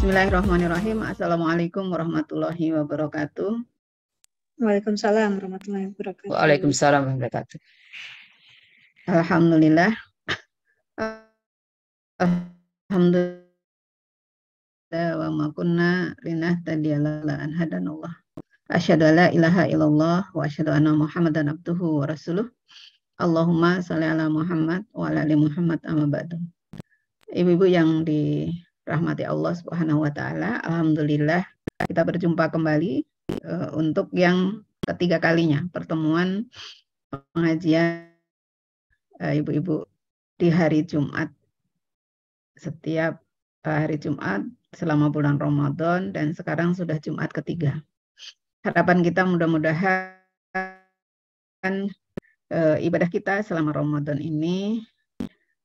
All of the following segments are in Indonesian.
Bismillahirrahmanirrahim. Assalamualaikum warahmatullahi wabarakatuh. Waalaikumsalam warahmatullahi wabarakatuh. Waalaikumsalam warahmatullahi wabarakatuh. Alhamdulillah. Alhamdulillah wa ma kunna linahtadiya laula an hadanallah. Asyhadu an la ilaha illallah wa asyhadu anna Muhammadan abduhu wa rasuluh. Allahumma shalli ala Muhammad wa ala ali Muhammad amma ba'du. Ibu-ibu yang dirahmati Allah Subhanahu wa taala, alhamdulillah kita berjumpa kembali untuk yang ketiga kalinya pertemuan pengajian ibu-ibu di hari Jumat, setiap hari Jumat selama bulan Ramadan, dan sekarang sudah Jumat ketiga. Harapan kita mudah-mudahan ibadah kita selama Ramadan ini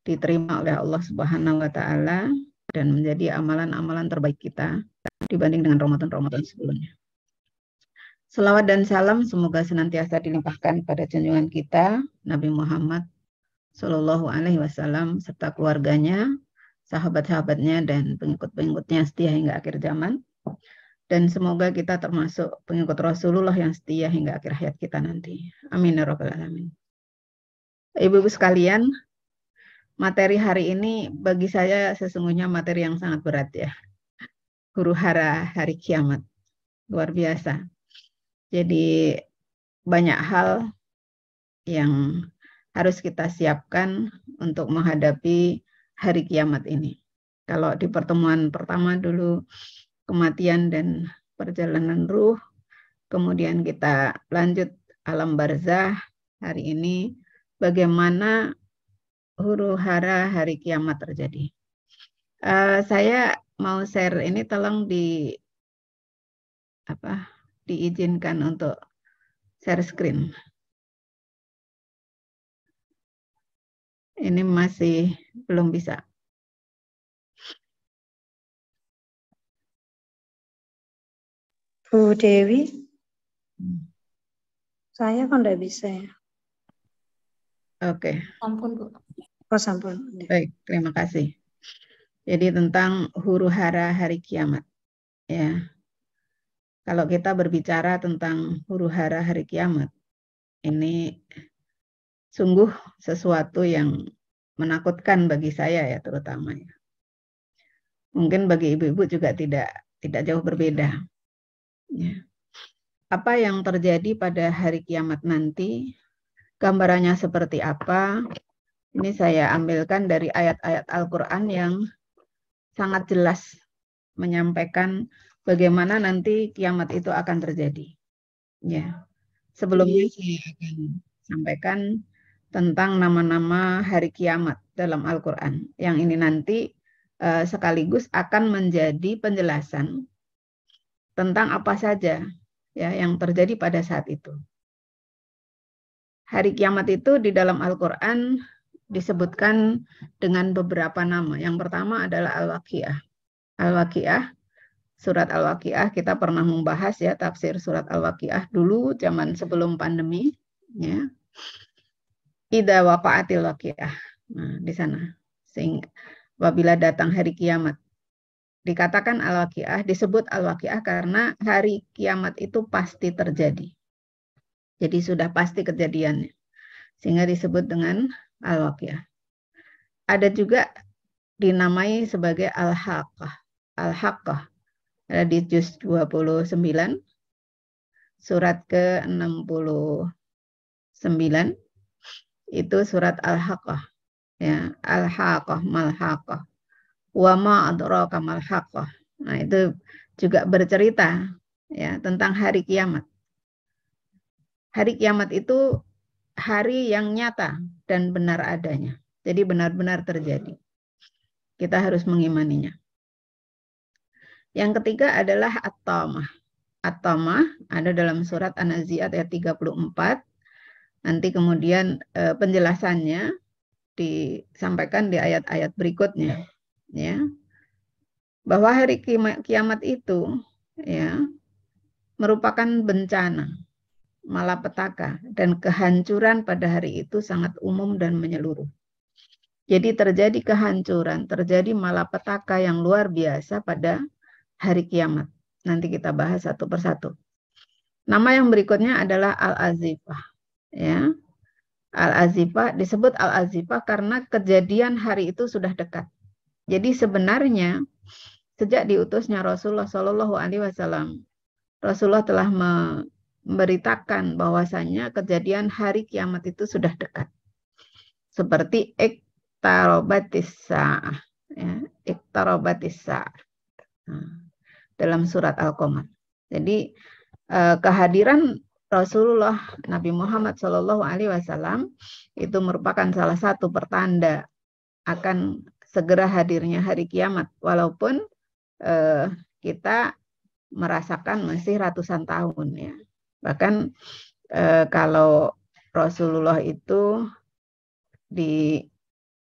diterima oleh Allah Subhanahu wa taala dan menjadi amalan-amalan terbaik kita dibanding dengan Ramadan-Ramadan sebelumnya. Selawat dan salam semoga senantiasa dilimpahkan pada junjungan kita Nabi Muhammad Shallallahu Alaihi Wasallam serta keluarganya, sahabat-sahabatnya, dan pengikut-pengikutnya setia hingga akhir zaman. Dan semoga kita termasuk pengikut Rasulullah yang setia hingga akhir hayat kita nanti. Amin ya rabbal alamin. Ibu-ibu sekalian, materi hari ini bagi saya sesungguhnya materi yang sangat berat ya. Huru-hara hari kiamat. Luar biasa. Jadi banyak hal yang harus kita siapkan untuk menghadapi hari kiamat ini. Kalau di pertemuan pertama dulu kematian dan perjalanan ruh, kemudian kita lanjut alam barzah, hari ini bagaimana huru-hara hari kiamat terjadi. Saya mau share ini, tolong diizinkan untuk share screen. Ini masih belum bisa. Bu Dewi, saya kan enggak bisa ya. Oke. Sampun, Bu. Oh, sampun. Baik, terima kasih. Jadi tentang huru-hara hari kiamat. Ya. Kalau kita berbicara tentang huru-hara hari kiamat, ini sungguh sesuatu yang menakutkan bagi saya ya, terutama ya. Mungkin bagi ibu-ibu juga tidak jauh berbeda. Ya. Apa yang terjadi pada hari kiamat nanti, gambarannya seperti apa? Ini saya ambilkan dari ayat-ayat Al-Quran yang sangat jelas menyampaikan bagaimana nanti kiamat itu akan terjadi. Ya. Sebelumnya saya akan sampaikan tentang nama-nama hari kiamat dalam Al-Quran. Yang ini nanti sekaligus akan menjadi penjelasan tentang apa saja ya yang terjadi pada saat itu. Hari kiamat itu di dalam Al-Quran disebutkan dengan beberapa nama. Yang pertama adalah Al-Waqiah. Al-Waqiah, surat Al-Waqiah, kita pernah membahas ya tafsir surat Al-Waqiah dulu zaman sebelum pandemi. Ya. Idza waqa'atil waqiah. Nah, di sana. Sehingga apabila datang hari kiamat. Dikatakan Al-Waqiah, disebut Al-Waqiah karena hari kiamat itu pasti terjadi. Jadi sudah pasti kejadiannya. Sehingga disebut dengan Al-Waqiah. Ada juga dinamai sebagai Al-Haqqah. Al-Haqqah. Ada di juz 29, surat ke-69. Itu surat Al-Haqqah. Ya, Al-Haqqah, Mal-Haqqah. Wa ma adraka mal haqqah. Nah, itu juga bercerita ya tentang hari kiamat. Hari kiamat itu hari yang nyata dan benar adanya. Jadi benar-benar terjadi. Kita harus mengimaninya. Yang ketiga adalah At-Tamah. At-Tamah ada dalam surat An-Nazi'at ayat 34. Nanti kemudian penjelasannya disampaikan di ayat-ayat berikutnya. Ya, bahwa hari kiamat itu ya merupakan bencana, malapetaka, dan kehancuran pada hari itu sangat umum dan menyeluruh. Jadi terjadi kehancuran, terjadi malapetaka yang luar biasa pada hari kiamat. Nanti kita bahas satu persatu. Nama yang berikutnya adalah Al-Azifah. Ya. Al-Azifah disebut Al-Azifah karena kejadian hari itu sudah dekat. Jadi sebenarnya sejak diutusnya Rasulullah Shallallahu Alaihi Wasallam, Rasulullah telah memberitakan bahwasanya kejadian hari kiamat itu sudah dekat. Seperti iqtarobatis sa'ah, ya, iqtarobatis sa'ah. Dalam surat Al-Qamar. Jadi kehadiran Rasulullah Nabi Muhammad Shallallahu Alaihi Wasallam itu merupakan salah satu pertanda akan segera hadirnya hari kiamat, walaupun kita merasakan masih ratusan tahun ya. Bahkan kalau Rasulullah itu di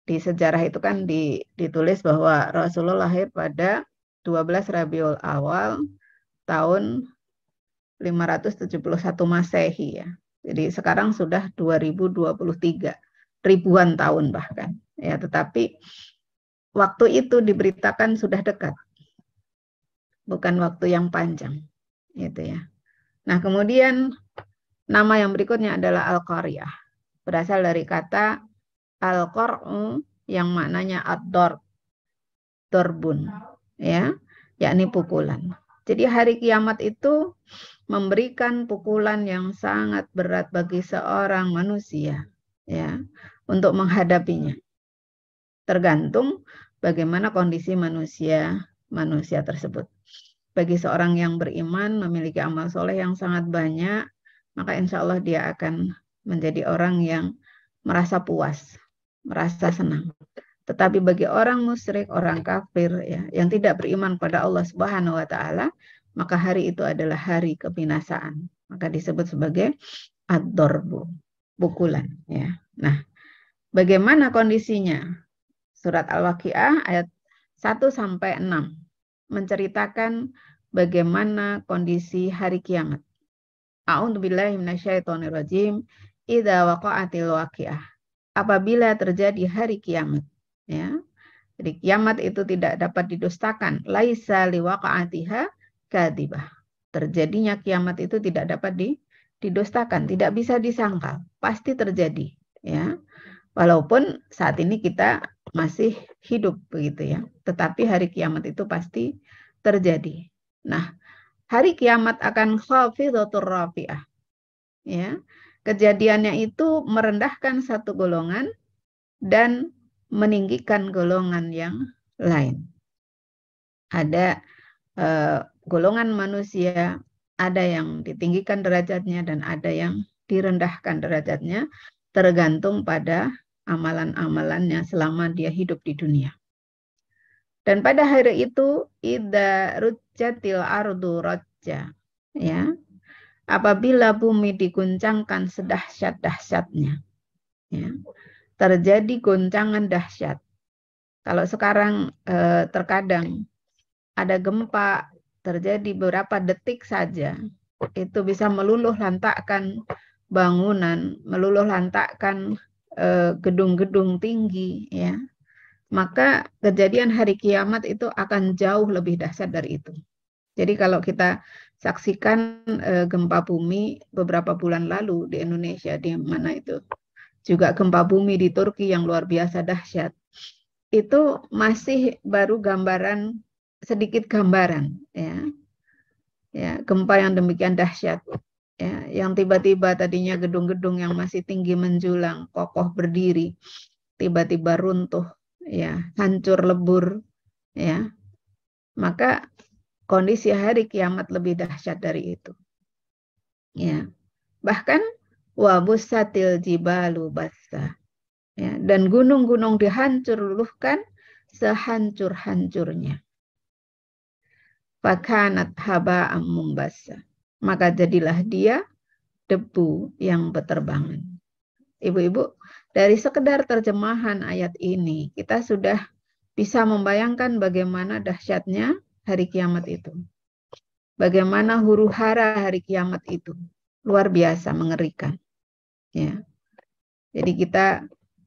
sejarah itu kan ditulis bahwa Rasulullah lahir pada 12 Rabiul Awal tahun 571 Masehi ya. Jadi sekarang sudah 2023, ribuan tahun bahkan. Ya, tetapi waktu itu diberitakan sudah dekat. Bukan waktu yang panjang. Gitu ya. Nah, kemudian nama yang berikutnya adalah Al-Qaryah. Berasal dari kata Al-Qar'u yang maknanya ad-darb, dorbun, ya, yakni pukulan. Jadi hari kiamat itu memberikan pukulan yang sangat berat bagi seorang manusia, ya, untuk menghadapinya. Tergantung bagaimana kondisi manusia tersebut. Bagi seorang yang beriman, memiliki amal soleh yang sangat banyak, maka insya Allah dia akan menjadi orang yang merasa puas, merasa senang. Tetapi bagi orang musyrik, orang kafir ya, yang tidak beriman pada Allah Subhanahu wa taala, maka hari itu adalah hari kebinasaan. Maka disebut sebagai ad-darbu, pukulan ya. Nah, bagaimana kondisinya? Surat Al-Waqiah ayat 1 sampai 6 menceritakan bagaimana kondisi hari kiamat. A'udzubillahi minasyaitonirrajim. Idza waqa'atil waqiah. Apabila terjadi hari kiamat. Ya. Jadi kiamat itu tidak dapat didustakan. Laisa liwaqa'atiha kadhibah. Terjadinya kiamat itu tidak dapat didustakan, tidak bisa disangkal, pasti terjadi, ya. Walaupun saat ini kita masih hidup begitu ya, tetapi hari kiamat itu pasti terjadi. Nah, hari kiamat akan khafidatur rafi'ah. Ya. Kejadiannya itu merendahkan satu golongan dan meninggikan golongan yang lain. Ada golongan manusia, ada yang ditinggikan derajatnya dan ada yang direndahkan derajatnya, tergantung pada amalan-amalannya selama dia hidup di dunia. Dan pada hari itu, idza rujjatil ardu rajja, ya. Apabila bumi diguncangkan sedahsyat-dahsyatnya, ya. Terjadi goncangan dahsyat. Kalau sekarang terkadang ada gempa terjadi beberapa detik saja, itu bisa meluluh lantakkan bangunan, meluluh lantakkan gedung-gedung tinggi, ya. Maka kejadian hari kiamat itu akan jauh lebih dahsyat dari itu. Jadi kalau kita saksikan gempa bumi beberapa bulan lalu di Indonesia, di mana itu juga gempa bumi di Turki yang luar biasa dahsyat, itu masih baru gambaran, sedikit gambaran, ya. Ya, gempa yang demikian dahsyat, ya, yang tiba-tiba tadinya gedung-gedung yang masih tinggi menjulang, kokoh berdiri, tiba-tiba runtuh, ya, hancur lebur, ya. Maka kondisi hari kiamat lebih dahsyat dari itu. Ya. Bahkan wabussatil jibalu bassa. Ya, dan gunung-gunung dihancur-luluhkan sehancur-hancurnya. Fakanat haba'am mumbassa. Maka jadilah dia debu yang berterbangan. Ibu-ibu, dari sekedar terjemahan ayat ini, kita sudah bisa membayangkan bagaimana dahsyatnya hari kiamat itu. Bagaimana huru-hara hari kiamat itu. Luar biasa, mengerikan. Ya. Jadi kita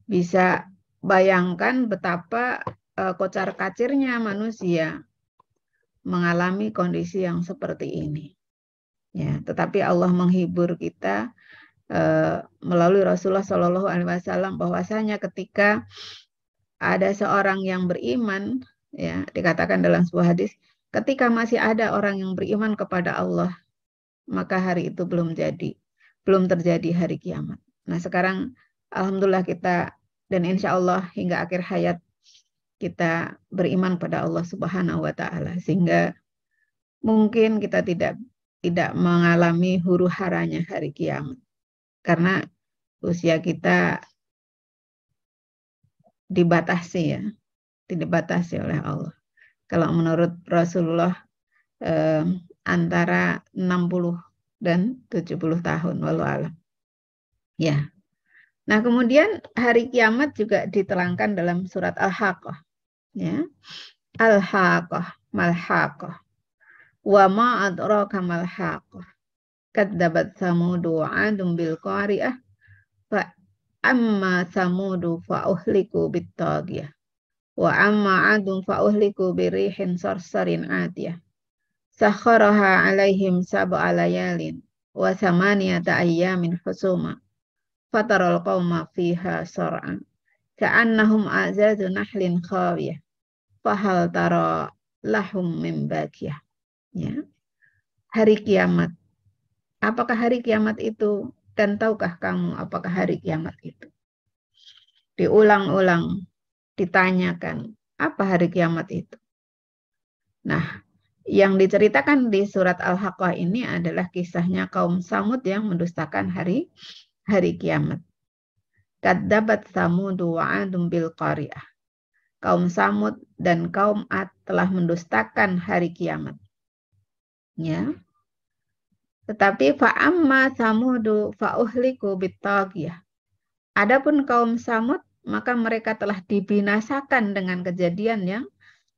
bisa bayangkan betapa kocar-kacirnya manusia mengalami kondisi yang seperti ini. Ya, tetapi Allah menghibur kita melalui Rasulullah Shallallahu Alaihi Wasallam bahwasanya ketika ada seorang yang beriman, ya dikatakan dalam sebuah hadis, ketika masih ada orang yang beriman kepada Allah, maka hari itu belum terjadi hari kiamat. Nah sekarang alhamdulillah kita dan insya Allah hingga akhir hayat kita beriman pada Allah Subhanahu wa Ta'ala, sehingga mungkin kita tidak mengalami huru haranya hari kiamat karena usia kita dibatasi oleh Allah. Kalau menurut Rasulullah antara 60 dan 70 tahun, wallahu a'lam. Ya. Nah, kemudian hari kiamat juga diterangkan dalam surat Al-Haqqah. Ya. Al-Haqqah, mal-Haqqah. Wa ma adraka mal-Haqqah. Kadzabat Samudu 'adun bil qari'ah. Fa amma Samudu fa uhliku bit-taghiyah. Wa amma 'adun fa uhliku birihin sarsarin 'atiyah. Sakharaha 'alaihim sab'a layalin wa thamaniyata ayyamin husuma. Fataral qauma fiha sar'a ka'annahum a'zazu nahlin khawiyah fahal tara lahum min baqiyah. Ya. Hari kiamat. Apakah hari kiamat itu? Dan tahukah kamu apakah hari kiamat itu? Diulang-ulang ditanyakan, apa hari kiamat itu? Nah, yang diceritakan di surat Al-Haqqah ini adalah kisahnya kaum Samud yang mendustakan hari kiamat. Kadzabat Samudu wa 'adun bil qari'ah. Kaum Samud dan kaum Ad telah mendustakan hari kiamat. Ya. Tetapi fa amma Samudu fa uhliku bit-taghiyah. Adapun kaum Samud maka mereka telah dibinasakan dengan kejadian yang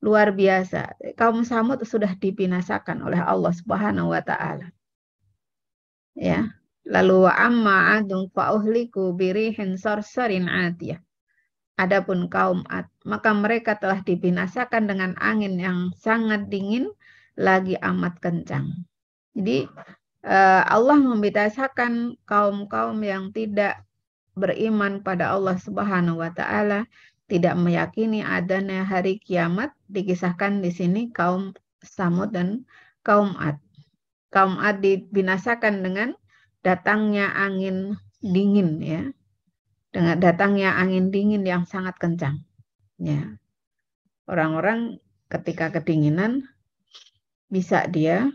luar biasa. Kaum Samud sudah dibinasakan oleh Allah Subhanahu wa Ta'ala. Ya. Lalu wa amma 'adun fa uhliku birihin sarsarin 'atiyah. Adapun kaum Ad, maka mereka telah dibinasakan dengan angin yang sangat dingin lagi amat kencang. Jadi Allah membinasakan kaum-kaum yang tidak beriman pada Allah Subhanahu wa Ta'ala, tidak meyakini adanya hari kiamat. Dikisahkan di sini kaum Samud dan kaum Ad. Kaum Ad dibinasakan dengan datangnya angin dingin, ya. Dengan datangnya angin dingin yang sangat kencang. Ya. Orang-orang ketika kedinginan bisa dia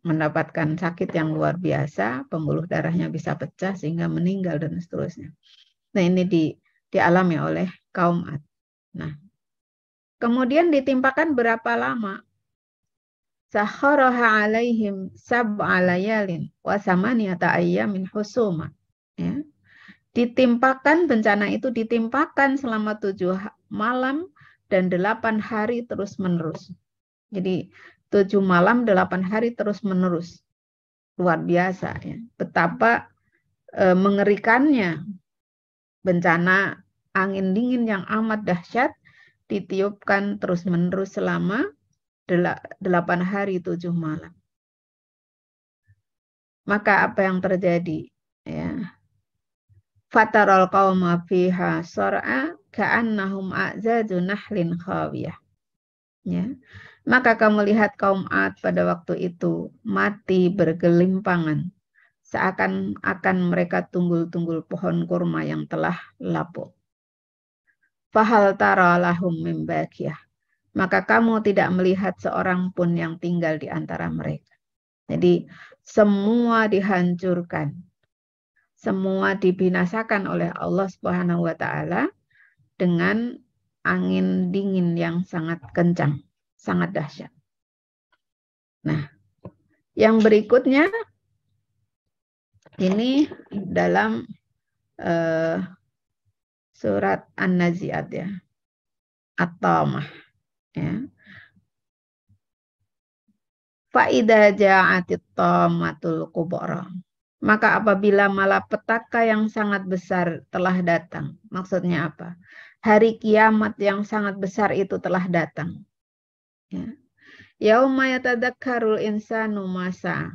mendapatkan sakit yang luar biasa, pembuluh darahnya bisa pecah sehingga meninggal dan seterusnya. Nah, ini dialami oleh kaum Ad. Nah, kemudian ditimpakan berapa lama? Sakharaha 'alaihim sab'a layalin wa thamaniyata ayyamin husuma. Ya. Ditimpakan bencana itu ditimpakan selama 7 malam dan 8 hari terus menerus. Jadi 7 malam 8 hari terus menerus. Luar biasa ya. Betapa mengerikannya bencana angin dingin yang amat dahsyat ditiupkan terus menerus selama 8 hari 7 malam. Maka apa yang terjadi? Ya. Fataral qauma fiha sar'a ka'annahum a'zazu nahlin khawiyah. Ya. Maka kamu lihat kaum Ad pada waktu itu mati bergelimpangan, seakan-akan mereka tunggul-tunggul pohon kurma yang telah lapuk. Fahal tara lahum min baqiyah. Maka kamu tidak melihat seorang pun yang tinggal di antara mereka. Jadi semua dihancurkan. Semua dibinasakan oleh Allah Subhanahu wa Ta'ala dengan angin dingin yang sangat kencang, sangat dahsyat. Nah, yang berikutnya ini dalam surat An-Nazi'at ya, At-Tamah ya. Fa idza ja'atit tamatul kubra. Maka apabila malapetaka yang sangat besar telah datang. Maksudnya apa? Hari kiamat yang sangat besar itu telah datang. Ya. Yauma yatadzakkarul insanu masa.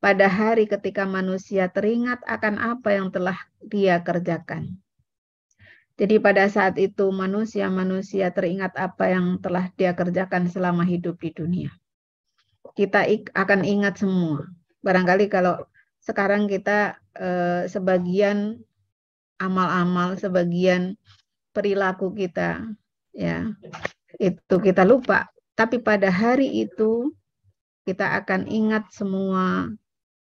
Pada hari ketika manusia teringat akan apa yang telah dia kerjakan. Jadi pada saat itu manusia teringat apa yang telah dia kerjakan selama hidup di dunia. Kita akan ingat semua. Barangkali kalau sekarang kita sebagian amal-amal, sebagian perilaku kita, ya itu kita lupa. Tapi pada hari itu kita akan ingat semua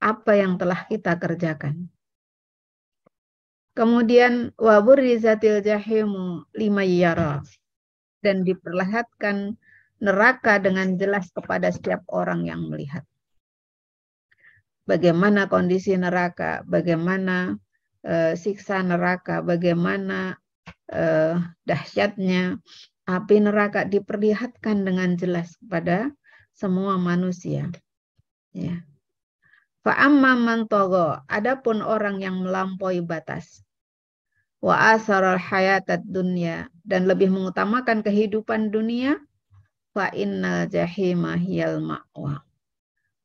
apa yang telah kita kerjakan. Kemudian waburizatil jahimu liman yara, dan diperlihatkan neraka dengan jelas kepada setiap orang yang melihat. Bagaimana kondisi neraka, bagaimana siksa neraka, bagaimana dahsyatnya api neraka diperlihatkan dengan jelas kepada semua manusia. Ya. Fa'amma man tagha, adapun orang yang melampaui batas. Wa asaral hayatad dunya, dan lebih mengutamakan kehidupan dunia, fa innal jahima hiyal ma'wa.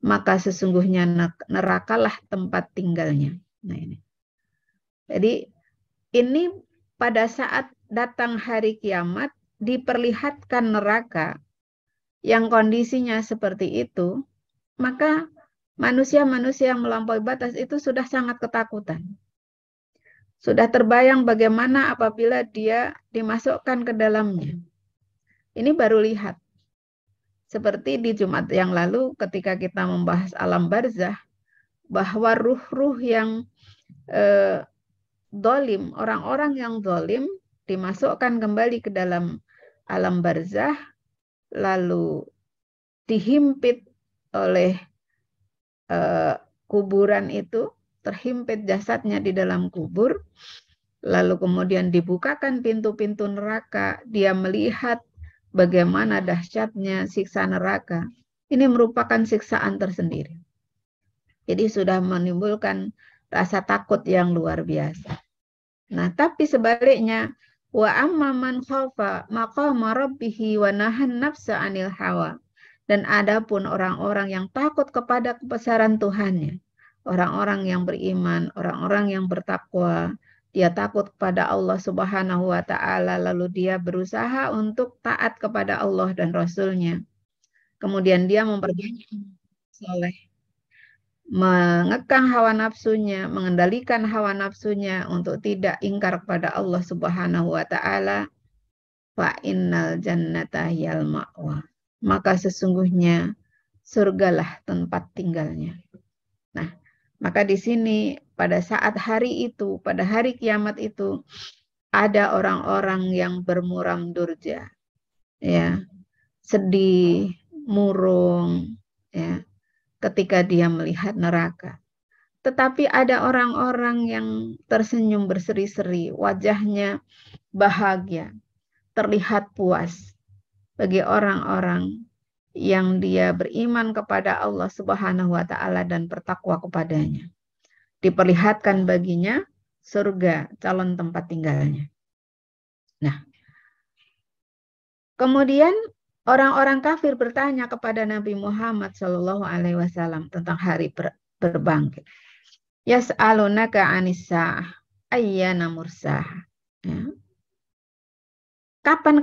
Maka sesungguhnya nerakalah tempat tinggalnya. Nah ini. Jadi ini pada saat datang hari kiamat diperlihatkan neraka yang kondisinya seperti itu, maka manusia-manusia yang melampaui batas itu sudah sangat ketakutan. Sudah terbayang bagaimana apabila dia dimasukkan ke dalamnya. Ini baru lihat. Seperti di Jumat yang lalu ketika kita membahas alam barzah, bahwa ruh-ruh yang dolim, orang-orang yang dolim dimasukkan kembali ke dalam alam barzah, lalu dihimpit oleh kuburan itu, terhimpit jasadnya di dalam kubur, lalu kemudian dibukakan pintu-pintu neraka, dia melihat bagaimana dahsyatnya siksa neraka. Ini merupakan siksaan tersendiri. Jadi sudah menimbulkan rasa takut yang luar biasa. Nah, tapi sebaliknya, wa amma man khafa maqama rabbih wa nahan nafsa 'anil hawa. Dan adapun orang-orang yang takut kepada kebesaran Tuhannya, orang-orang yang beriman, orang-orang yang bertakwa, dia takut kepada Allah Subhanahu wa taala, lalu dia berusaha untuk taat kepada Allah dan Rasul-Nya. Kemudian dia memperbanyak soleh, mengekang hawa nafsunya, mengendalikan hawa nafsunya untuk tidak ingkar kepada Allah Subhanahu wa taala. Fa innal jannata hiyal ma'wa. Maka sesungguhnya surgalah tempat tinggalnya. Nah, maka di sini pada saat hari itu, pada hari kiamat itu, ada orang-orang yang bermuram durja, ya, sedih, murung, ya, ketika dia melihat neraka. Tetapi ada orang-orang yang tersenyum berseri-seri, wajahnya bahagia, terlihat puas. Bagi orang-orang yang dia beriman kepada Allah Subhanahu wa taala dan bertakwa kepadanya. Diperlihatkan baginya surga, calon tempat tinggalnya. Nah, kemudian orang-orang kafir bertanya kepada Nabi Muhammad SAW tentang hari berbangkit. Yas'alunaka 'anis sa'ah ayyana mursaha. Ya. Kapan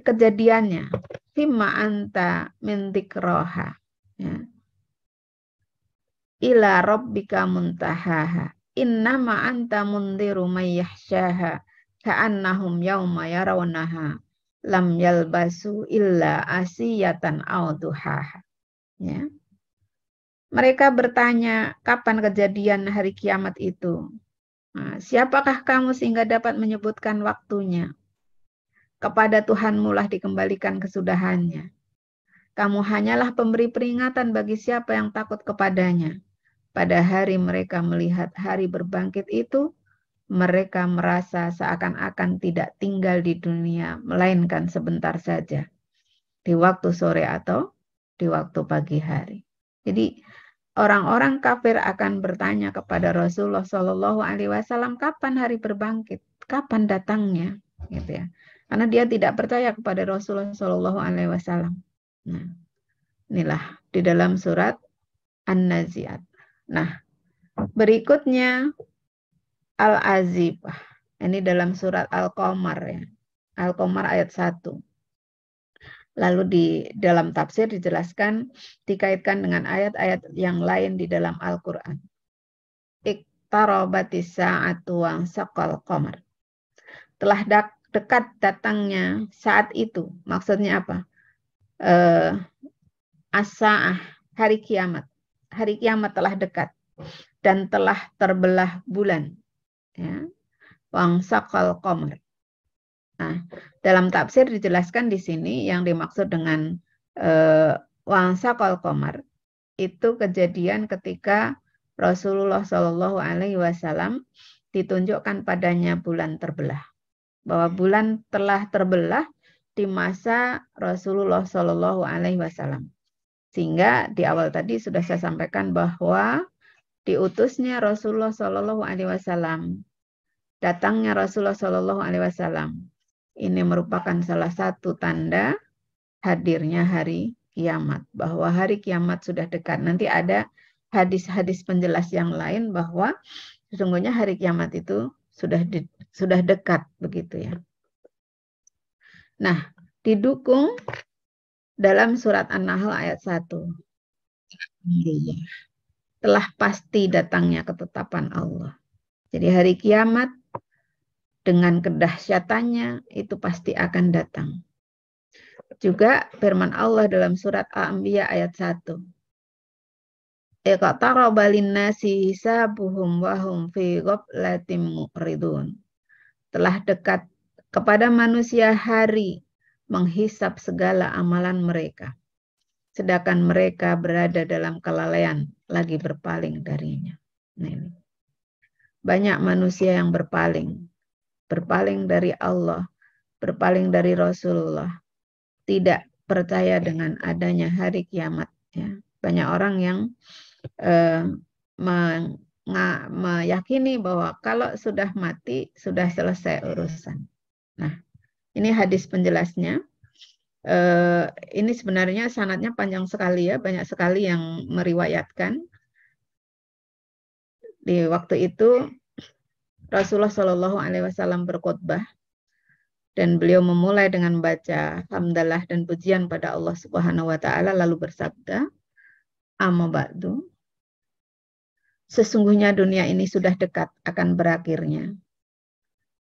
kejadiannya? Fimma anta min dzikraha. Ya. Ila rabbika muntahaha. Innama anta mundiru may yahsyaha ka'annahum yauma yarawnaha lam yalbasu illa asiyatan aw duhaha. Ya. Mereka bertanya, kapan kejadian hari kiamat itu? Nah, siapakah kamu sehingga dapat menyebutkan waktunya? Kepada Tuhanmu lah dikembalikan kesudahannya. Kamu hanyalah pemberi peringatan bagi siapa yang takut kepadanya. Pada hari mereka melihat hari berbangkit itu, mereka merasa seakan-akan tidak tinggal di dunia, melainkan sebentar saja, di waktu sore atau di waktu pagi hari. Jadi orang-orang kafir akan bertanya kepada Rasulullah SAW, kapan hari berbangkit, kapan datangnya, gitu ya. Karena dia tidak percaya kepada Rasulullah SAW. Inilah di dalam surat An-Nazi'at. Nah, berikutnya Al-Azifah. Ini dalam surat Al-Qamar ya. Al-Qamar ayat 1. Lalu di dalam tafsir dijelaskan dikaitkan dengan ayat-ayat yang lain di dalam Al-Qur'an. Iqtarabatis sa'atu wa saqal qamar. Telah dekat datangnya saat itu. Maksudnya apa? As-sa'ah, hari kiamat. Hari kiamat telah dekat dan telah terbelah bulan. Ya. Wang saqal qamar. Nah, dalam tafsir dijelaskan di sini yang dimaksud dengan wang saqal qamar itu kejadian ketika Rasulullah Shallallahu Alaihi Wasallam ditunjukkan padanya bulan terbelah, bahwa bulan telah terbelah di masa Rasulullah Shallallahu Alaihi Wasallam. Sehingga di awal tadi sudah saya sampaikan bahwa diutusnya Rasulullah Shallallahu Alaihi Wasallam, datangnya Rasulullah Shallallahu Alaihi Wasallam ini merupakan salah satu tanda hadirnya hari kiamat, bahwa hari kiamat sudah dekat. Nanti ada hadis-hadis penjelas yang lain bahwa sesungguhnya hari kiamat itu sudah dekat begitu ya. Nah, didukung dalam surat An-Nahl ayat 1. Telah pasti datangnya ketetapan Allah. Jadi hari kiamat dengan kedahsyatannya itu pasti akan datang. Juga firman Allah dalam surat Al-Anbiya ayat 1. Iqtaraba linnasi hisabuhum wa hum fi ghaflatin mu'ridun. Telah dekat kepada manusia hari menghisap segala amalan mereka, sedangkan mereka berada dalam kelalaian lagi berpaling darinya. Nah, ini. Banyak manusia yang berpaling dari Allah, berpaling dari Rasulullah, tidak percaya dengan adanya hari kiamat. Ya. Banyak orang yang meyakini bahwa kalau sudah mati, sudah selesai urusan. Nah, ini hadis penjelasnya. Ini sebenarnya sanadnya panjang sekali ya, banyak sekali yang meriwayatkan. Di waktu itu Rasulullah Shallallahu Alaihi Wasallam berkhutbah dan beliau memulai dengan baca hamdalah dan pujian pada Allah Subhanahu Wa Taala lalu bersabda, amma ba'du, sesungguhnya dunia ini sudah dekat akan berakhirnya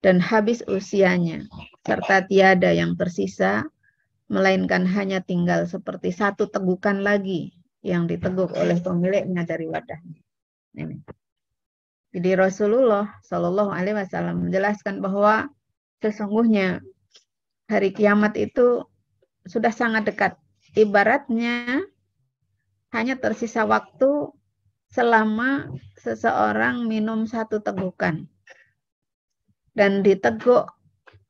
dan habis usianya serta tiada yang tersisa melainkan hanya tinggal seperti satu tegukan lagi yang diteguk oleh pemiliknya dari wadahnya. Ini. Jadi Rasulullah Shallallahu Alaihi Wasallam menjelaskan bahwa sesungguhnya hari kiamat itu sudah sangat dekat. Ibaratnya hanya tersisa waktu selama seseorang minum satu tegukan dan diteguk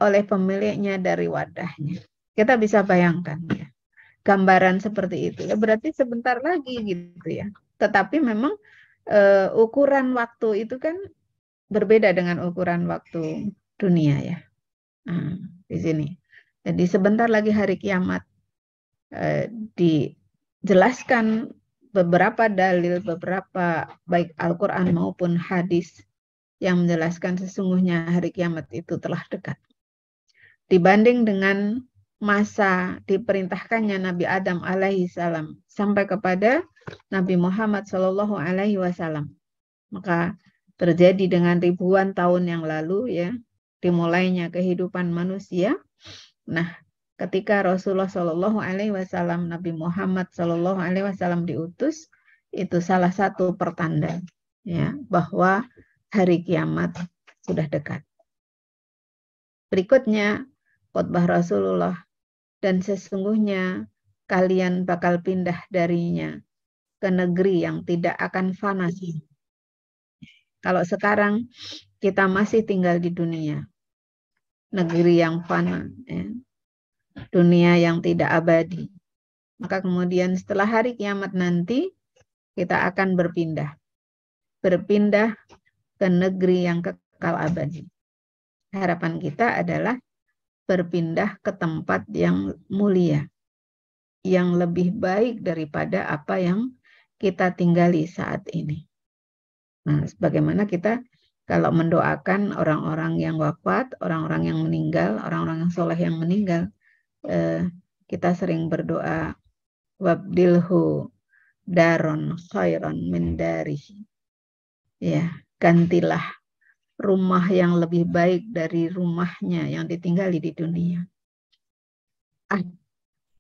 oleh pemiliknya dari wadahnya. Kita bisa bayangkan ya, gambaran seperti itu. Ya, berarti sebentar lagi gitu ya. Tetapi memang ukuran waktu itu kan berbeda dengan ukuran waktu dunia ya. Nah, di sini. Jadi sebentar lagi hari kiamat. Dijelaskan beberapa dalil, beberapa baik Al-Quran maupun hadis yang menjelaskan sesungguhnya hari kiamat itu telah dekat. Dibanding dengan masa diperintahkannya Nabi Adam alaihi salam sampai kepada Nabi Muhammad sallallahu alaihi wasallam. Maka terjadi dengan ribuan tahun yang lalu ya, dimulainya kehidupan manusia. Nah, ketika Rasulullah Shallallahu Alaihi Wasallam, Nabi Muhammad Shallallahu Alaihi Wasallam diutus, itu salah satu pertanda ya bahwa hari kiamat sudah dekat. Berikutnya khutbah Rasulullah, dan sesungguhnya kalian bakal pindah darinya ke negeri yang tidak akan fana. Kalau sekarang kita masih tinggal di dunia, negeri yang fana, ya. Dunia yang tidak abadi. Maka kemudian setelah hari kiamat nanti kita akan berpindah ke negeri yang kekal abadi. Harapan kita adalah berpindah ke tempat yang mulia. yang lebih baik daripada apa yang kita tinggali saat ini. Nah, sebagaimana kita kalau mendoakan orang-orang yang wafat, orang-orang yang meninggal, orang-orang yang soleh yang meninggal, kita sering berdoa, wabdilhu daron khairan min darihi. Ya, gantilah rumah yang lebih baik dari rumahnya yang ditinggali di dunia.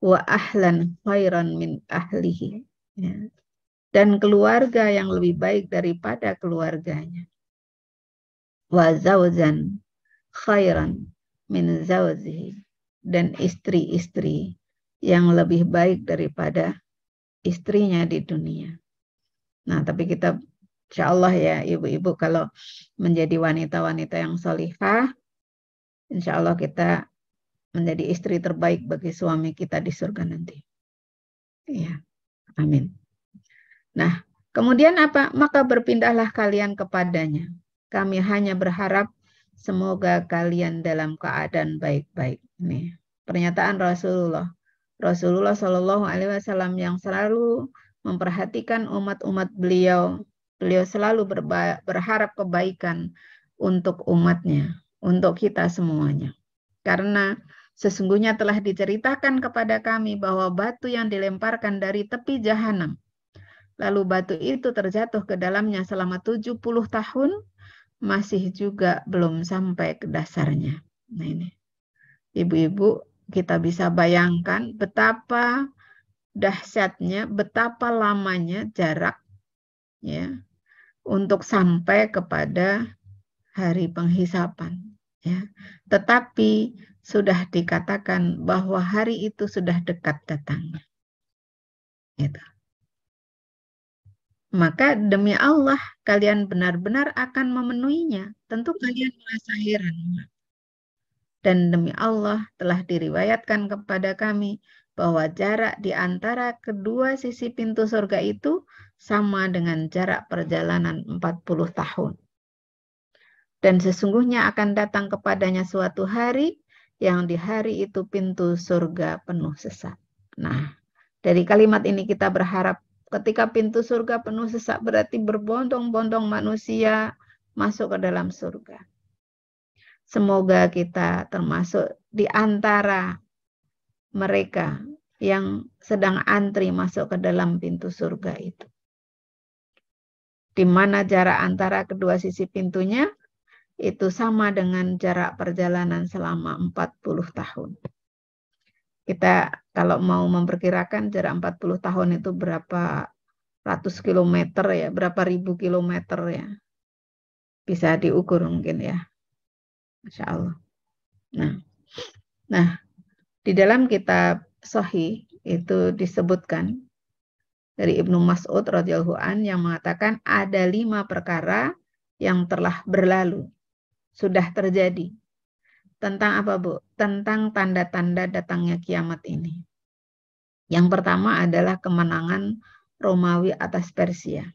Wa ahlan khairan min ahlihi. Ya. Dan keluarga yang lebih baik daripada keluarganya. Wa zawjan khairan min zawzihi. Dan istri-istri yang lebih baik daripada istrinya di dunia. Nah, tapi kita insya Allah ya ibu-ibu kalau menjadi wanita-wanita yang solihah, insya Allah kita menjadi istri terbaik bagi suami kita di surga nanti. Ya, amin. Nah, kemudian apa? Maka berpindahlah kalian kepadanya. Kami hanya berharap semoga kalian dalam keadaan baik-baik. Nih, pernyataan Rasulullah. Rasulullah Shallallahu Alaihi Wasallam yang selalu memperhatikan umat-umat beliau. Beliau selalu berharap kebaikan untuk umatnya, untuk kita semuanya. Karena sesungguhnya telah diceritakan kepada kami bahwa batu yang dilemparkan dari tepi jahanam, lalu batu itu terjatuh ke dalamnya selama 70 tahun, masih juga belum sampai ke dasarnya. Nah ini, ibu-ibu, kita bisa bayangkan betapa dahsyatnya, betapa lamanya jarak ya untuk sampai kepada hari penghisapan. Ya. Tetapi sudah dikatakan bahwa hari itu sudah dekat datangnya. Gitu. Maka demi Allah kalian benar-benar akan memenuhinya. Tentu kalian merasa heran. Dan demi Allah telah diriwayatkan kepada kami bahwa jarak di antara kedua sisi pintu surga itu sama dengan jarak perjalanan 40 tahun. Dan sesungguhnya akan datang kepadanya suatu hari yang di hari itu pintu surga penuh sesak. Nah, dari kalimat ini kita berharap ketika pintu surga penuh sesak berarti berbondong-bondong manusia masuk ke dalam surga. Semoga kita termasuk di antara mereka yang sedang antri masuk ke dalam pintu surga itu. Di mana jarak antara kedua sisi pintunya itu sama dengan jarak perjalanan selama 40 tahun. Kita kalau mau memperkirakan jarak 40 tahun itu berapa ratus kilometer ya, berapa ribu kilometer ya. Bisa diukur mungkin ya. Masya Allah. Nah, di dalam kitab Sahih itu disebutkan dari Ibnu Mas'ud radhiyallahu an yang mengatakan ada 5 perkara yang telah berlalu, sudah terjadi. Tentang apa, Bu? Tentang tanda-tanda datangnya kiamat ini. Yang pertama adalah kemenangan Romawi atas Persia.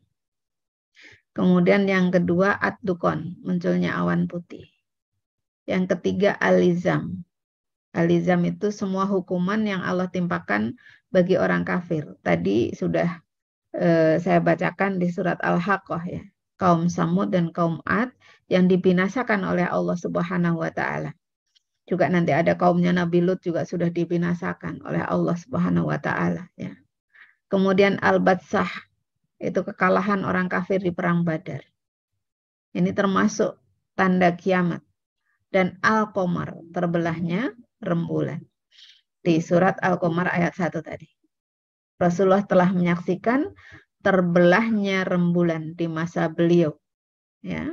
Kemudian yang kedua Ad-Dukon, munculnya awan putih. Yang ketiga Al-Izam. Al-Izam itu semua hukuman yang Allah timpakan bagi orang kafir. Tadi sudah saya bacakan di surat Al-Haqqah ya. Kaum Samud dan kaum Ad yang dibinasakan oleh Allah Subhanahu wa taala. Juga nanti ada kaumnya Nabi Lut juga sudah dibinasakan oleh Allah Subhanahu wa taala ya. Kemudian Al-Batsah itu kekalahan orang kafir di perang Badar. Ini termasuk tanda kiamat. Dan Al-Qamar, terbelahnya rembulan. Di surat Al-Qamar ayat 1 tadi. Rasulullah telah menyaksikan terbelahnya rembulan di masa beliau. Ya.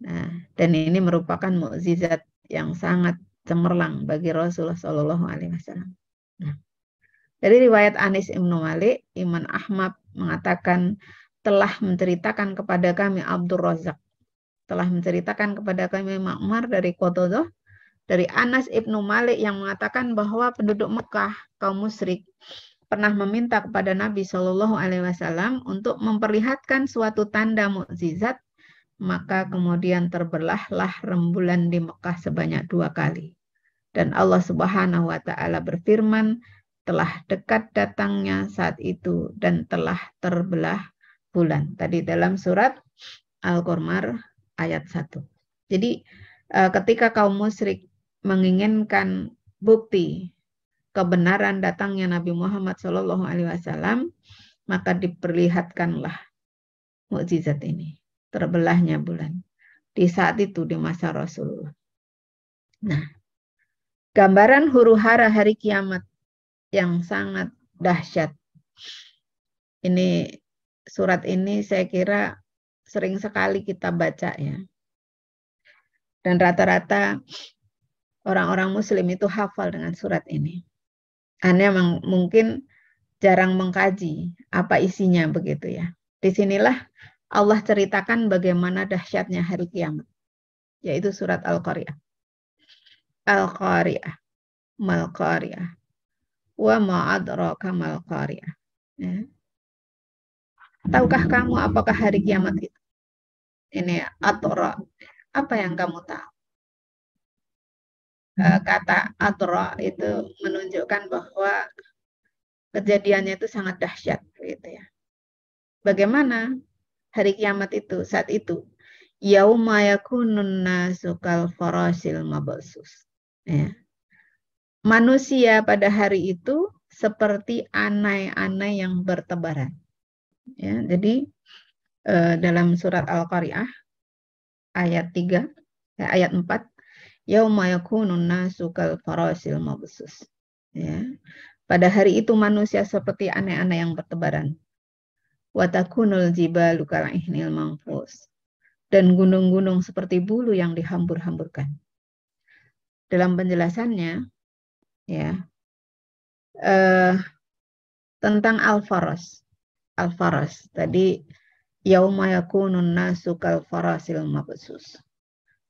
Nah, dan ini merupakan mukjizat yang sangat cemerlang bagi Rasulullah Shallallahu Alaihi Wasallam. Nah, dari riwayat Anis Ibnu Malik, Imam Ahmad mengatakan telah menceritakan kepada kami Abdul Razak, telah menceritakan kepada kami Ma'mar dari Qatadah, dari Anas Ibnu Malik yang mengatakan bahwa penduduk Mekah, kaum musyrik, pernah meminta kepada Nabi Shallallahu Alaihi Wasallam untuk memperlihatkan suatu tanda mukjizat, maka kemudian terbelahlah rembulan di Mekah sebanyak 2 kali. Dan Allah Subhanahu wa taala berfirman, telah dekat datangnya saat itu dan telah terbelah bulan. Tadi dalam surat Al-Qamar ayat 1. Jadi ketika kaum musyrik menginginkan bukti kebenaran datangnya Nabi Muhammad SAW, maka diperlihatkanlah mukjizat ini, terbelahnya bulan di saat itu di masa Rasulullah. Nah, gambaran huru-hara hari kiamat yang sangat dahsyat. Ini surat ini saya kira sering sekali kita baca ya. Dan rata-rata orang-orang muslim itu hafal dengan surat ini. Hanya mungkin jarang mengkaji apa isinya begitu ya. Disinilah Allah ceritakan bagaimana dahsyatnya hari kiamat. Yaitu surat Al-Qari'ah. Al-Qari'ah. Mal-Qari'ah. Wa ma'adraka mal-Qari'ah. Ya. Tahukah kamu apakah hari kiamat itu? Ini Atra. Apa yang kamu tahu? Kata Atra itu menunjukkan bahwa kejadiannya itu sangat dahsyat, gitu ya. Bagaimana hari kiamat itu saat itu? Yauma yakunun nasu kal farasil mabsus. Ya. Manusia pada hari itu seperti anai-anai yang bertebaran. Ya, jadi dalam surat Al-Qari'ah ayat 3, ayat 4, yauma yakunun nasu kal farasil mabsus. Ya. Pada hari itu manusia seperti anai-anai yang bertebaran. Wa takunul jibalu kal ihnil manfus. Dan gunung-gunung seperti bulu yang dihambur-hamburkan. Dalam penjelasannya ya tentang al-faras. Al-faras tadi yauma yakunun nasu kal farasil mabsus.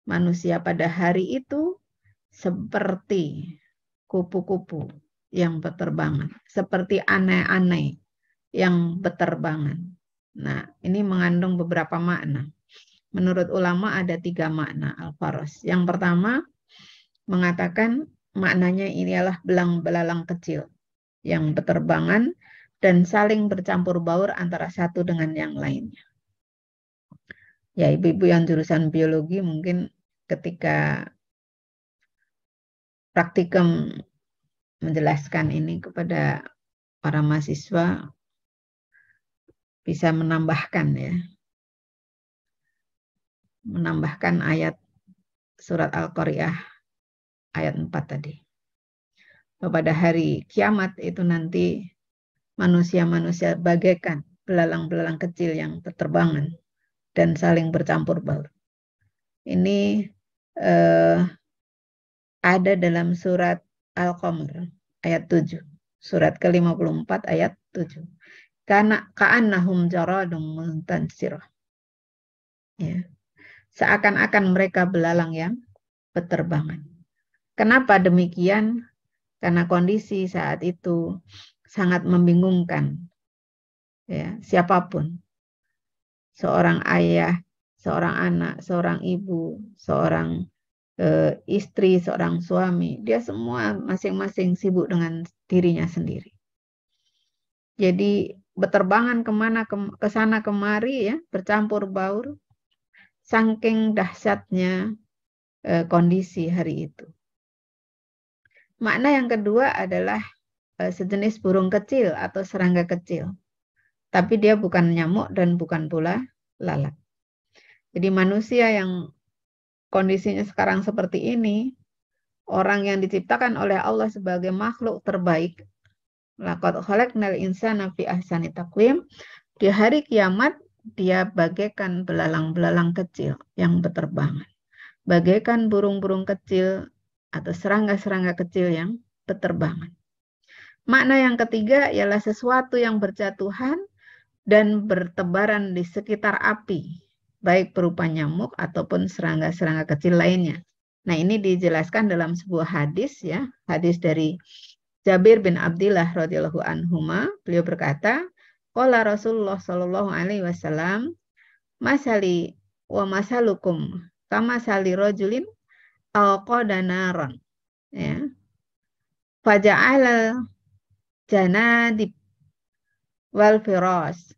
Manusia pada hari itu seperti kupu-kupu yang berterbangan, seperti anai-anai yang berterbangan. Nah, ini mengandung beberapa makna. Menurut ulama ada 3 makna al-faras. Yang pertama mengatakan maknanya ini adalah belang-belalang kecil yang berterbangan dan saling bercampur baur antara satu dengan yang lainnya. Ya, ibu-ibu yang jurusan biologi mungkin ketika praktikum menjelaskan ini kepada para mahasiswa bisa menambahkan ya. Menambahkan ayat surat Al-Qari'ah ayat 4 tadi. Pada hari kiamat itu nanti manusia-manusia bagaikan belalang-belalang kecil yang berterbangan dan saling bercampur baur. Ini ada dalam surat Al-Qamar ayat 7. Surat ke-54 ayat 7. Ka'annahum jaradun muntasirah. Ya. Seakan-akan mereka belalang yang berterbangan. Kenapa demikian? Karena kondisi saat itu sangat membingungkan. Ya, siapapun. Seorang ayah, seorang anak, seorang ibu, seorang istri, seorang suami. Dia semua masing-masing sibuk dengan dirinya sendiri. Jadi berterbangan kemana, ke sana kemari ya, bercampur baur. Saking dahsyatnya kondisi hari itu. Makna yang kedua adalah sejenis burung kecil atau serangga kecil. Tapi dia bukan nyamuk dan bukan pula lalat. Jadi manusia yang kondisinya sekarang seperti ini, orang yang diciptakan oleh Allah sebagai makhluk terbaik, laqad khalaqnal insana fi ahsani taqwim, di hari kiamat dia bagaikan belalang-belalang kecil yang berterbangan. Bagaikan burung-burung kecil atau serangga-serangga kecil yang berterbangan. Makna yang ketiga ialah sesuatu yang berjatuhan dan bertebaran di sekitar api, baik berupa nyamuk ataupun serangga-serangga kecil lainnya. Nah, ini dijelaskan dalam sebuah hadis ya, hadis dari Jabir bin Abdillah radhiyallahu anhuma. Beliau berkata, qala Rasulullah sallallahu alaihi wasallam, masali wa masalukum kama sali rajulin alqada naran. Ya. Faja'ala janadib wal firas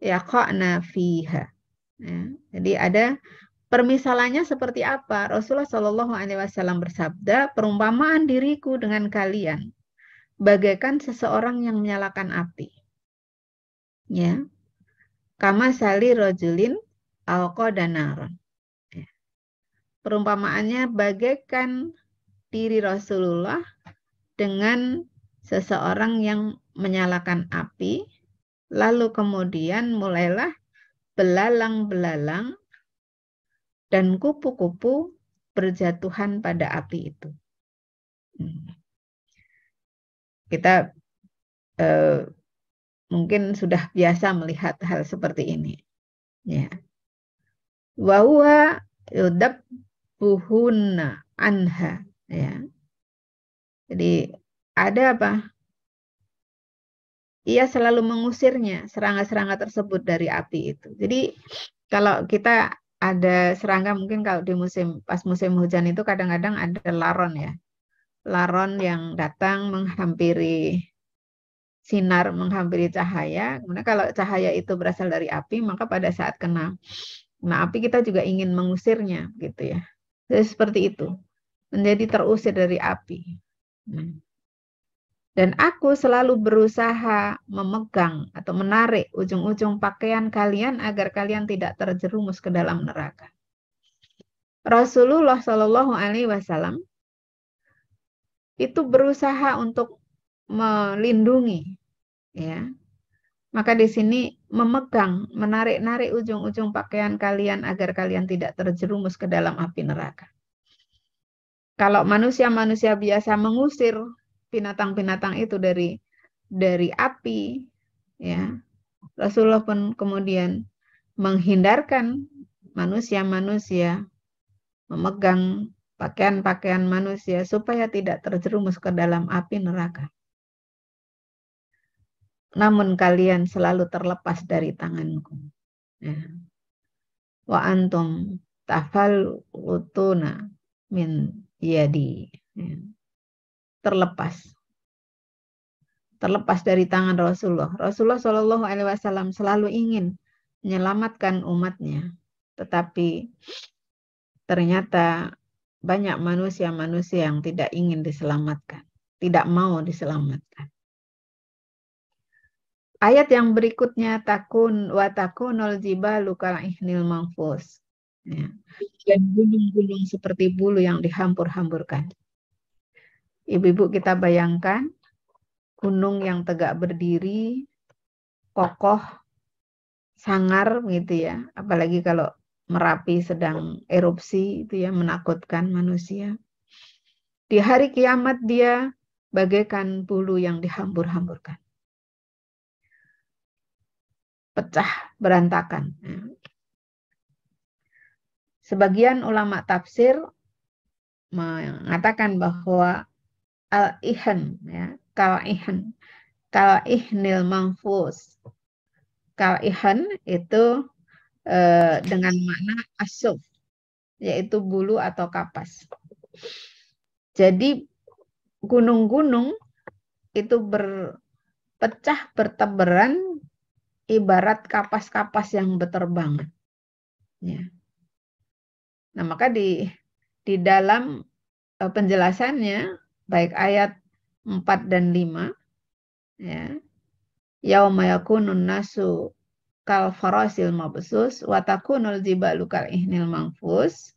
yaqa'na fiha. Ya, jadi ada permisalannya seperti apa? Rasulullah Shallallahu Alaihi Wasallam bersabda, perumpamaan diriku dengan kalian bagaikan seseorang yang menyalakan api. Ya, kama sali rojulin alqada naron. Ya. Perumpamaannya bagaikan diri Rasulullah dengan seseorang yang menyalakan api, lalu kemudian mulailah belalang-belalang dan kupu-kupu berjatuhan pada api itu. Kita mungkin sudah biasa melihat hal seperti ini. Ya. Wa huwa yudabbuhunna anha. Ya. Jadi ada apa? Ia selalu mengusirnya, serangga-serangga tersebut dari api itu. Jadi kalau kita ada serangga, mungkin kalau di pas musim hujan itu kadang-kadang ada laron ya. Laron yang datang menghampiri sinar, menghampiri cahaya. Kemudian kalau cahaya itu berasal dari api, maka pada saat kena api kita juga ingin mengusirnya, gitu ya. Jadi seperti itu, menjadi terusir dari api. Dan aku selalu berusaha memegang atau menarik ujung-ujung pakaian kalian agar kalian tidak terjerumus ke dalam neraka. Rasulullah Shallallahu Alaihi Wasallam itu berusaha untuk melindungi, ya. Maka di sini memegang, menarik-narik ujung-ujung pakaian kalian agar kalian tidak terjerumus ke dalam api neraka. Kalau manusia-manusia biasa mengusir binatang-binatang itu dari api, ya, Rasulullah pun kemudian menghindarkan manusia-manusia memegang pakaian-pakaian manusia supaya tidak terjerumus ke dalam api neraka. Namun kalian selalu terlepas dari tanganku. Ya. Wa antum tafallutuna min yadi. Ya. Terlepas dari tangan Rasulullah. Rasulullah Shallallahu Alaihi Wasallam selalu ingin menyelamatkan umatnya, tetapi ternyata banyak manusia-manusia yang tidak ingin diselamatkan, tidak mau diselamatkan. Ayat yang berikutnya takunul jibalu kal'ihnil manfus. Ya. Dan gunung-gunung seperti bulu yang dihampur-hamburkan. Ibu-ibu, kita bayangkan gunung yang tegak berdiri, kokoh, sangar gitu ya. Apalagi kalau Merapi sedang erupsi itu ya, menakutkan manusia. Di hari kiamat dia bagaikan bulu yang dihambur-hamburkan. Pecah, berantakan. Sebagian ulama tafsir mengatakan bahwa al-ihan, ya, kal-ihnil manfus. Kal-ihan itu dengan makna asuf, yaitu bulu atau kapas. Jadi gunung-gunung itu berpecah, bertebaran ibarat kapas-kapas yang berterbangan. Ya. Nah, maka di dalam penjelasannya, baik ayat 4 dan 5, ya, yauma yakunun nasu kal farasil mabsus wa takunul jibalu kal ihnil manfus.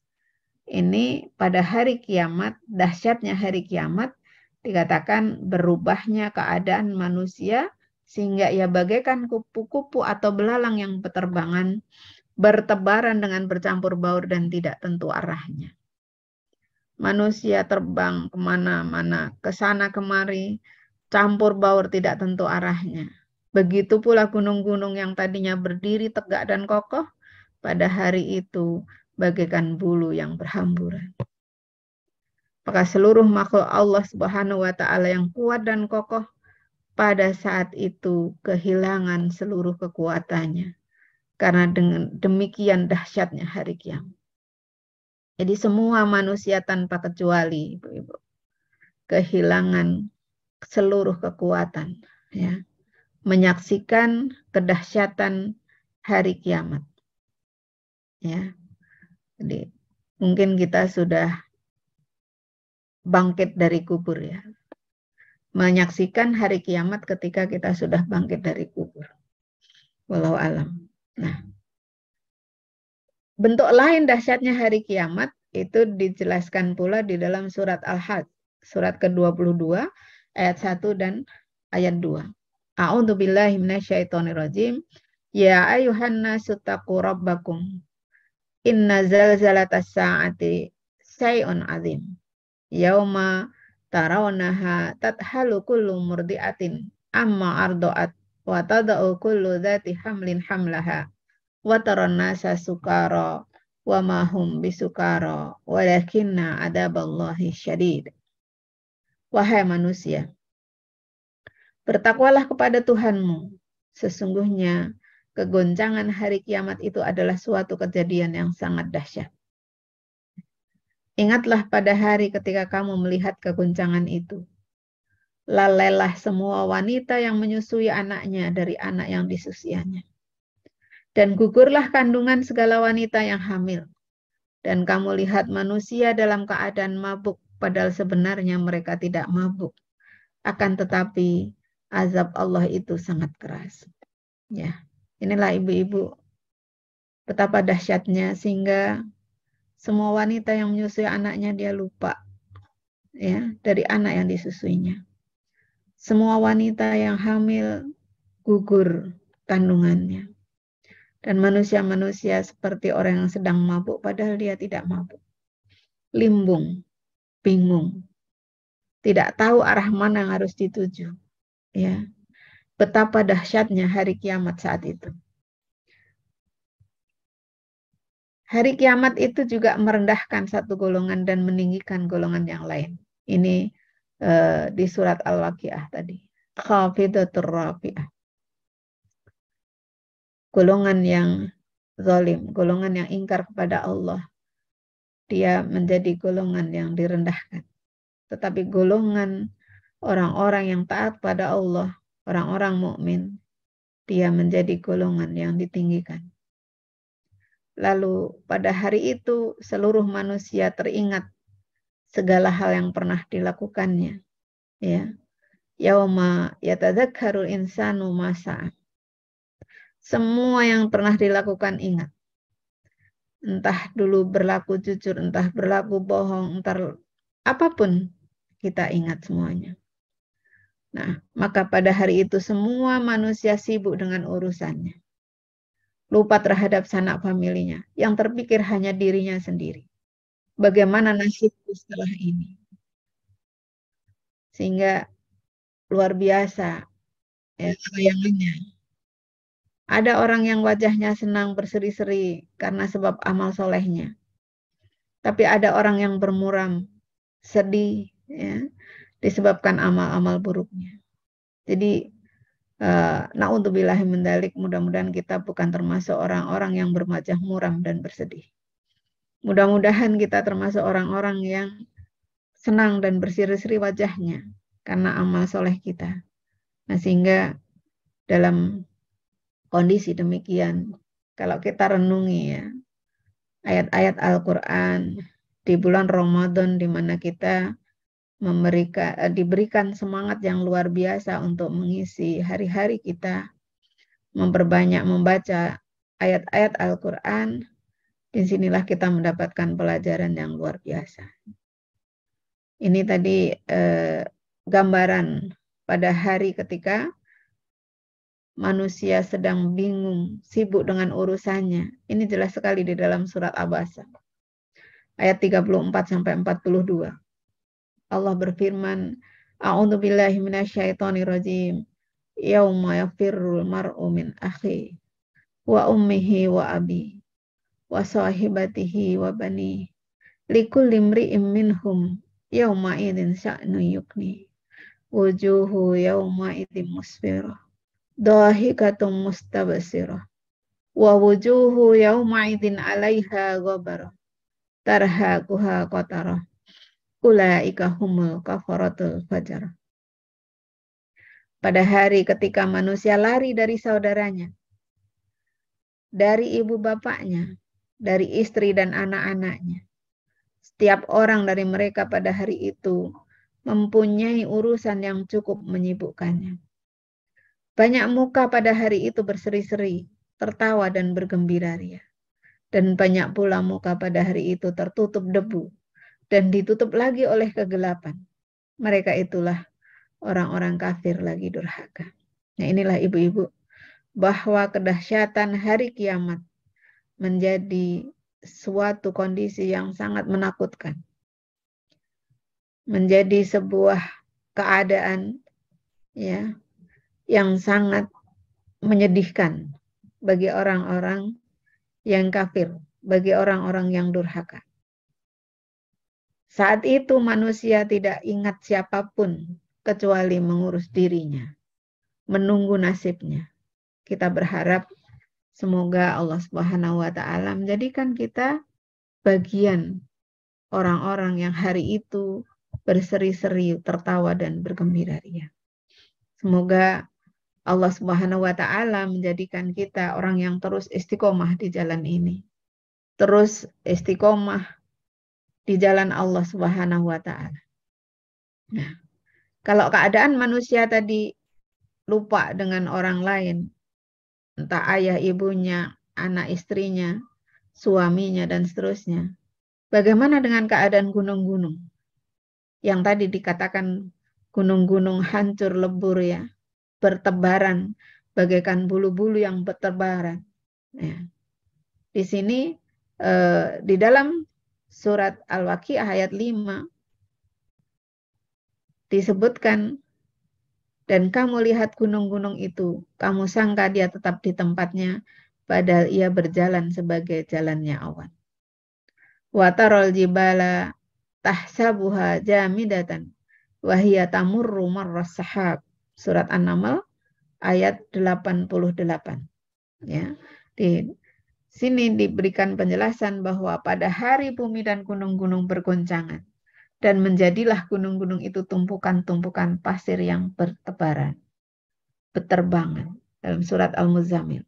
Ini pada hari kiamat, dahsyatnya hari kiamat, dikatakan berubahnya keadaan manusia sehingga ia bagaikan kupu-kupu atau belalang yang berterbangan, bertebaran dengan bercampur baur dan tidak tentu arahnya. Manusia terbang kemana-mana, ke sana kemari, campur baur tidak tentu arahnya. Begitu pula gunung-gunung yang tadinya berdiri tegak dan kokoh, pada hari itu bagaikan bulu yang berhamburan. Maka seluruh makhluk Allah Subhanahu wa Ta'ala yang kuat dan kokoh pada saat itu kehilangan seluruh kekuatannya. Karena dengan demikian dahsyatnya hari kiamat. Jadi semua manusia tanpa kecuali, Ibu-ibu, kehilangan seluruh kekuatan, ya, menyaksikan kedahsyatan hari kiamat. Ya, jadi mungkin kita sudah bangkit dari kubur, ya, menyaksikan hari kiamat ketika kita sudah bangkit dari kubur. Wallahu alam. Nah, bentuk lain dahsyatnya hari kiamat itu dijelaskan pula di dalam surat Al-Hajj, surat ke-22 ayat 1 dan ayat 2. A'udzu billahi minasyaitonirrajim. Ya ayyuhan nasu taqu rabbakum. Inna zalzalatas sa'ati syai'un 'adzim. Yauma tarawnaha tathalu kullu murdi'atin amma arda'at wa tada'u kullu dzati hamlin hamlaha wa taran nasa sukara wa ma hum bisukara walakinna adaballahi syadid. Wahai manusia, bertakwalah kepada Tuhanmu. Sesungguhnya kegoncangan hari kiamat itu adalah suatu kejadian yang sangat dahsyat. Ingatlah pada hari ketika kamu melihat kegoncangan itu. Lalailah semua wanita yang menyusui anaknya dari anak yang disusiannya. Dan gugurlah kandungan segala wanita yang hamil. Dan kamu lihat manusia dalam keadaan mabuk, padahal sebenarnya mereka tidak mabuk. Akan tetapi azab Allah itu sangat keras. Ya, inilah ibu-ibu betapa dahsyatnya sehingga semua wanita yang menyusui anaknya dia lupa, ya, dari anak yang disusuinya. Semua wanita yang hamil gugur kandungannya. Dan manusia-manusia seperti orang yang sedang mabuk padahal dia tidak mabuk. Limbung, bingung, tidak tahu arah mana yang harus dituju. Ya, betapa dahsyatnya hari kiamat saat itu. Hari kiamat itu juga merendahkan satu golongan dan meninggikan golongan yang lain. Ini di surat Al-Waqiah tadi. Khafidatur rafi'ah. Golongan yang zalim, golongan yang ingkar kepada Allah. Dia menjadi golongan yang direndahkan. Tetapi golongan orang-orang yang taat pada Allah, orang-orang mukmin, dia menjadi golongan yang ditinggikan. Lalu pada hari itu seluruh manusia teringat segala hal yang pernah dilakukannya. Ya. Yauma yatadzakkarul insanu ma sa'a. Semua yang pernah dilakukan ingat. Entah dulu berlaku jujur, entah berlaku bohong, entah apapun kita ingat semuanya. Nah, maka pada hari itu semua manusia sibuk dengan urusannya. Lupa terhadap sanak familinya. Yang terpikir hanya dirinya sendiri. Bagaimana nasibku setelah ini? Sehingga luar biasa ya tayangannya. Ada orang yang wajahnya senang berseri-seri karena sebab amal solehnya. Tapi ada orang yang bermuram, sedih ya, disebabkan amal-amal buruknya. Jadi na'udzubillahi min dzalik, mudah-mudahan kita bukan termasuk orang-orang yang berwajah muram dan bersedih. Mudah-mudahan kita termasuk orang-orang yang senang dan berseri-seri wajahnya karena amal soleh kita. Nah, sehingga dalam kondisi demikian, kalau kita renungi ya ayat-ayat Al-Quran di bulan Ramadan di mana kita diberikan semangat yang luar biasa untuk mengisi hari-hari kita, memperbanyak membaca ayat-ayat Al-Quran, disinilah kita mendapatkan pelajaran yang luar biasa. Ini tadi gambaran pada hari ketika manusia sedang bingung, sibuk dengan urusannya. Ini jelas sekali di dalam surat Abasa. Ayat 34-42. Allah berfirman, A'udzu billahi minasyaitonir rajim. Yauma yafirrul mar'u min akhi wa ummihi wa abi wa sahibatihi wa bani. Likulli imri'in minhum yauma idzin sya'nu yukni. Wujuhu yauma idzin musfirah. Dahikatum mustabsirah. Wa wujuhu yauma idzin 'alaiha ghabarah. Tarhaquha qatarah. Ulaika humul kafaratul fajar. pada hari ketika manusia lari dari saudaranya, dari ibu bapaknya, dari istri dan anak-anaknya. Setiap orang dari mereka pada hari itu mempunyai urusan yang cukup menyibukkannya. Banyak muka pada hari itu berseri-seri, tertawa dan bergembira ria. Dan banyak pula muka pada hari itu tertutup debu dan ditutup lagi oleh kegelapan. Mereka itulah orang-orang kafir lagi durhaka. Nah, inilah ibu-ibu, bahwa kedahsyatan hari kiamat menjadi suatu kondisi yang sangat menakutkan. Menjadi sebuah keadaan ya yang sangat menyedihkan bagi orang-orang yang kafir, bagi orang-orang yang durhaka. Saat itu manusia tidak ingat siapapun kecuali mengurus dirinya, menunggu nasibnya. Kita berharap semoga Allah Subhanahu wa taala menjadikan kita bagian orang-orang yang hari itu berseri-seri, tertawa dan bergembira ria. Semoga Allah Subhanahu wa taala menjadikan kita orang yang terus istiqomah di jalan ini. Terus istiqomah di jalan Allah Subhanahu wa taala. Nah, kalau keadaan manusia tadi lupa dengan orang lain, entah ayah ibunya, anak istrinya, suaminya dan seterusnya. Bagaimana dengan keadaan gunung-gunung? Yang tadi dikatakan gunung-gunung hancur lebur ya, bertebaran bagaikan bulu-bulu yang bertebaran. Ya. Di sini di dalam surat Al-Waqiah ayat 5 disebutkan, dan kamu lihat gunung-gunung itu, kamu sangka dia tetap di tempatnya, padahal ia berjalan sebagai jalannya awan. Wa taral jibala tahsabuha jamidatan wa hiya tamurru marras sahab. Surat An-Naml ayat 88. Ya. Di sini diberikan penjelasan bahwa pada hari bumi dan gunung-gunung bergoncangan, dan menjadilah gunung-gunung itu tumpukan-tumpukan pasir yang bertebaran, berterbangan. Dalam surat Al-Muzammil.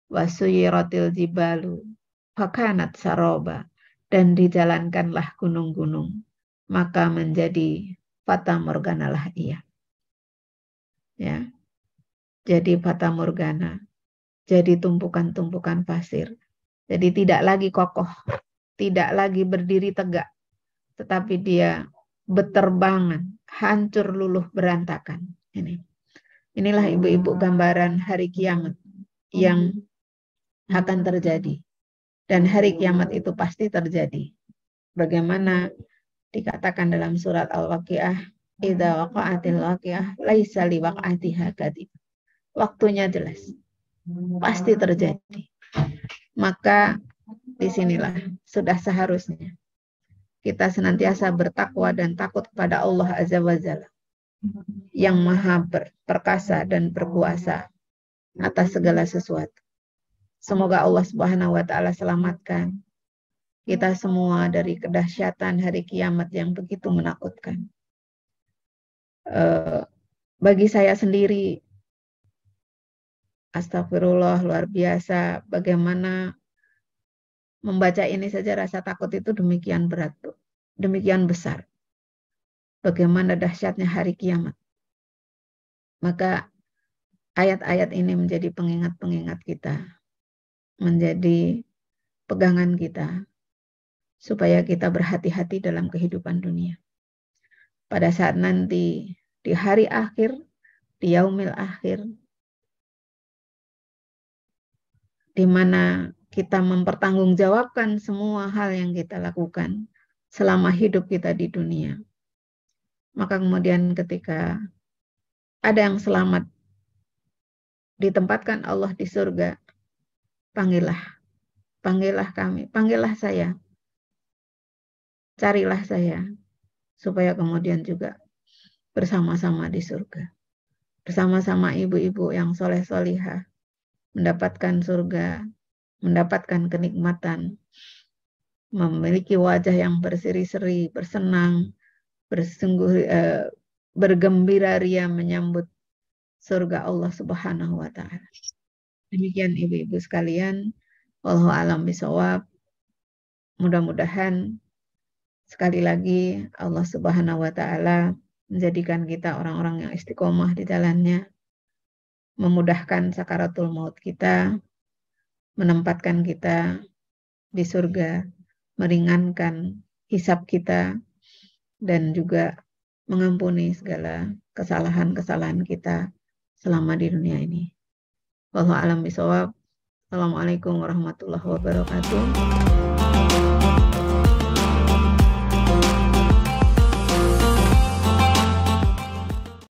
Wasuyiratil jibalu fakanat saroba. Dan dijalankanlah gunung-gunung, maka menjadi fata morganalah ia. Ya. Jadi fata morgana, jadi tumpukan-tumpukan pasir. Jadi tidak lagi kokoh, tidak lagi berdiri tegak, tetapi dia berterbangan, hancur luluh berantakan. Inilah ibu-ibu gambaran hari kiamat yang akan terjadi. Dan hari kiamat itu pasti terjadi. Bagaimana dikatakan dalam surat Al-Waqiah, idza waqa'atil waqiah laisa liwaqa'atiha kadhib. Waktunya jelas. Pasti terjadi. Maka disinilah sudah seharusnya kita senantiasa bertakwa dan takut kepada Allah Azza wa Jalla yang maha perkasa dan berkuasa atas segala sesuatu. Semoga Allah Subhanahu wa taala selamatkan kita semua dari kedahsyatan hari kiamat yang begitu menakutkan. Bagi saya sendiri, astagfirullah, luar biasa bagaimana membaca ini saja rasa takut itu demikian berat, demikian besar. Bagaimana dahsyatnya hari kiamat. Maka ayat-ayat ini menjadi pengingat-pengingat kita, menjadi pegangan kita, supaya kita berhati-hati dalam kehidupan dunia. Pada saat nanti, di hari akhir, di yaumil akhir, di mana kita mempertanggungjawabkan semua hal yang kita lakukan selama hidup kita di dunia. Maka kemudian ketika ada yang selamat, ditempatkan Allah di surga, panggillah kami, panggillah saya, carilah saya, supaya kemudian juga bersama-sama di surga. Bersama-sama ibu-ibu yang soleh-solihah, mendapatkan surga, mendapatkan kenikmatan, memiliki wajah yang berseri-seri, bersenang, bergembira ria menyambut surga Allah Subhanahu wa taala. Demikian ibu-ibu sekalian, wallahu a'lam bishawab. Mudah-mudahan sekali lagi Allah Subhanahu wa taala menjadikan kita orang-orang yang istiqomah di jalannya, memudahkan sakaratul maut kita, menempatkan kita di surga, meringankan hisab kita, dan juga mengampuni segala kesalahan-kesalahan kita selama di dunia ini. Wallahu a'lam bishawab. Assalamualaikum warahmatullahi wabarakatuh.